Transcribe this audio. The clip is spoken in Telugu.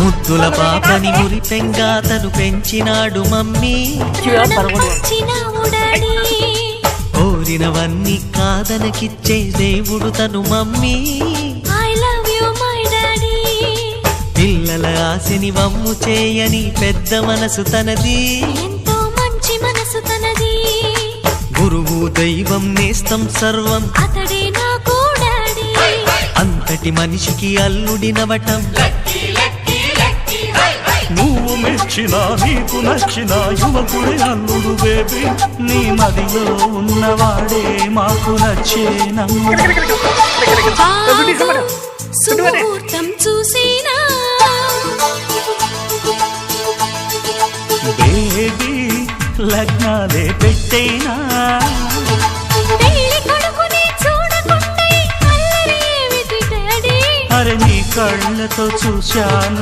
ముద్దుల పాపని మురిపెంగా తను పెంచినాడు మమ్మీ. కోరినవన్నీ కాదనకిచ్చే దేవుడు తను మమ్మీ. పిల్లల ఆశని వమ్ము చేయని పెద్ద మనసు తనది. ఎంతో మంచి మనసు తనది. గురువు దైవం నేస్తం సర్వం అతడే నాకు డాడీ. అంతటి మనిషికి అల్లుడినవటం. నువ్వు మెచ్చిన నీకు నచ్చిన యువకుడే అల్లుడు బేబీ. నీ మదిలో ఉన్నవాడే మాకు నచ్చేనమ్మ. సుముహూర్తం చూసినా బేబీ లగ్నాలే పెట్టేనా. పెళ్లి కొడుకుని చూడకుంటే అల్లరి ఏమిటి డాడీ. అరే నీ కళ్ళతో చూశాను.